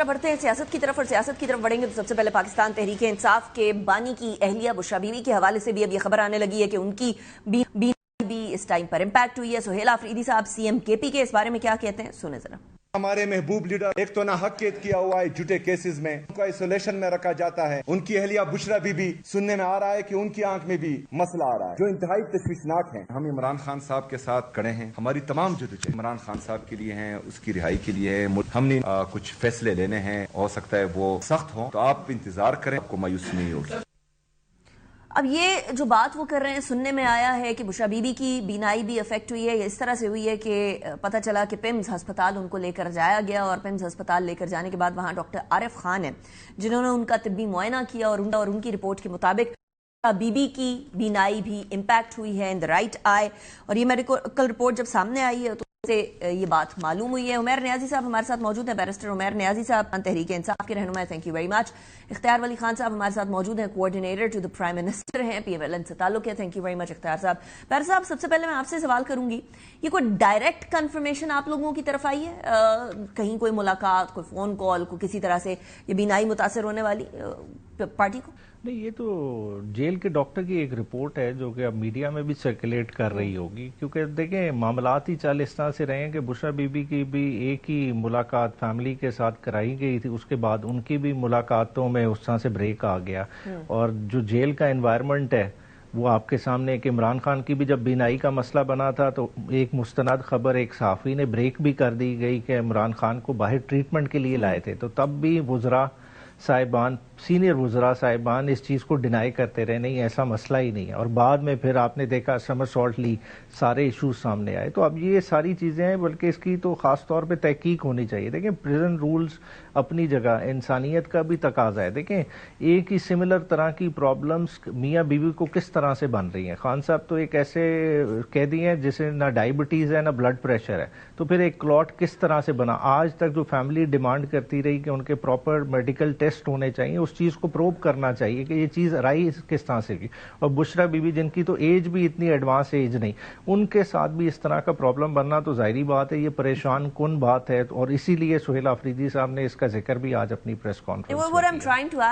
ذرا بڑھتے ہیں سیاست کی طرف، اور سیاست کی طرف بڑھیں گے تو سب سے پہلے پاکستان تحریک انصاف کے بانی کی اہلیہ بشریٰ بی بی کے حوالے سے بھی اب یہ خبر آنے لگی ہے کہ ان کی بھی اس ٹائم پر امپیکٹ ہوئی ہے۔ سہیل آفریدی صاحب سی ایم کے پی کے اس بارے میں کیا کہتے ہیں، سنیں ذرا۔ ہمارے محبوب لیڈر ایک تو نہ حق قید کیا ہوا ہے جھوٹے کیسز میں، ان کو آئسولیشن میں رکھا جاتا ہے۔ ان کی اہلیہ بشریٰ بی بی سننے میں آ رہا ہے کہ ان کی آنکھ میں بھی مسئلہ آ رہا ہے جو انتہائی تشویشناک ہے۔ ہم عمران خان صاحب کے ساتھ کھڑے ہیں، ہماری تمام جدوجہد عمران خان صاحب کے لیے ہیں، اس کی رہائی کے لیے ہے۔ ہم نے کچھ فیصلے لینے ہیں، ہو سکتا ہے وہ سخت ہوں، تو آپ انتظار کریں، آپ کو مایوسی نہیں ہوگی۔ اب یہ جو بات وہ کر رہے ہیں، سننے میں آیا ہے کہ بشریٰ بی بی کی بینائی بھی افیکٹ ہوئی ہے، یہ اس طرح سے ہوئی ہے کہ پتہ چلا کہ پیمز ہسپتال ان کو لے کر جایا گیا، اور پیمز ہسپتال لے کر جانے کے بعد وہاں ڈاکٹر عارف خان ہیں جنہوں نے ان کا طبی معائنہ کیا، اور ان کی رپورٹ کے مطابق بی بی کی بینائی بھی امپیکٹ ہوئی ہے ان دا رائٹ آئی، اور یہ میڈیکل رپورٹ جب سامنے آئی ہے تو سے یہ بات معلوم ہوئی ہے۔ عمیر نیازی صاحب ہمارے ساتھ موجود ہیں، بیرسٹر عمیر نیازی صاحب تحریک انصاف کے رہنما، تھینک یو ویری مچ۔ اختیار ولی خان صاحب ہمارے ساتھ موجود ہیں، coordinator to the prime minister ہیں، پی ایم ایل این سے تعلق ہے، تھینک یو ویری مچ اختیار صاحب۔ بیر صاحب سب سے پہلے میں آپ سے سوال کروں گی، یہ کوئی ڈائریکٹ کنفرمیشن آپ لوگوں کی طرف آئی ہے، کہیں کوئی ملاقات، کوئی فون کال، کوئی کسی طرح سے یہ بینائی متاثر ہونے والی پارٹی کو؟ نہیں، یہ تو جیل کے ڈاکٹر کی ایک رپورٹ ہے جو کہ اب میڈیا میں بھی سرکولیٹ کر رہی ہوگی، کیونکہ دیکھیں معاملات ہی چال اس طرح سے رہے ہیں کہ بشریٰ بی بی کی بھی ایک ہی ملاقات فیملی کے ساتھ کرائی گئی تھی، اس کے بعد ان کی بھی ملاقاتوں میں اس طرح سے بریک آ گیا، اور جو جیل کا انوائرمنٹ ہے وہ آپ کے سامنے کہ عمران خان کی بھی جب بینائی کا مسئلہ بنا تھا تو ایک مستند خبر ایک صحافی نے بریک بھی کر دی گئی کہ عمران خان کو باہر ٹریٹمنٹ کے لیے لائے تھے، تو تب بھی وزراء صاحبان، سینئر وزراء صاحبان اس چیز کو ڈینائی کرتے رہے، نہیں ایسا مسئلہ ہی نہیں ہے، اور بعد میں پھر آپ نے دیکھا سمر سالٹ لی، سارے ایشوز سامنے آئے۔ تو اب یہ ساری چیزیں ہیں، بلکہ اس کی تو خاص طور پہ تحقیق ہونی چاہیے۔ دیکھیں پریزن رولز اپنی جگہ، انسانیت کا بھی تقاضا ہے۔ دیکھیں ایک ہی سملر طرح کی پرابلمز میاں بیوی کو کس طرح سے بن رہی ہیں۔ خان صاحب تو ایک ایسے قیدی ہیں جسے نہ ڈائبٹیز ہے نہ بلڈ پریشر ہے، تو پھر ایک کلاٹ کس طرح سے بنا؟ آج تک جو فیملی ڈیمانڈ کرتی رہی کہ ان کے پراپر میڈیکل ٹیسٹ ہونے چاہیے، اس چیز کو پروب کرنا چاہیے کہ یہ چیز رائی کس طرح سے کی۔ اور بشریٰ بی بی جن کی تو ایج بھی اتنی ایڈوانس ایج نہیں، ان کے ساتھ بھی اس طرح کا پرابلم بننا تو ظاہری بات ہے، یہ پریشان کن بات ہے، اور اسی لیے سہیل آفریدی صاحب نے اس کا ذکر بھی آج اپنی پریس کانفرنس میں کیا۔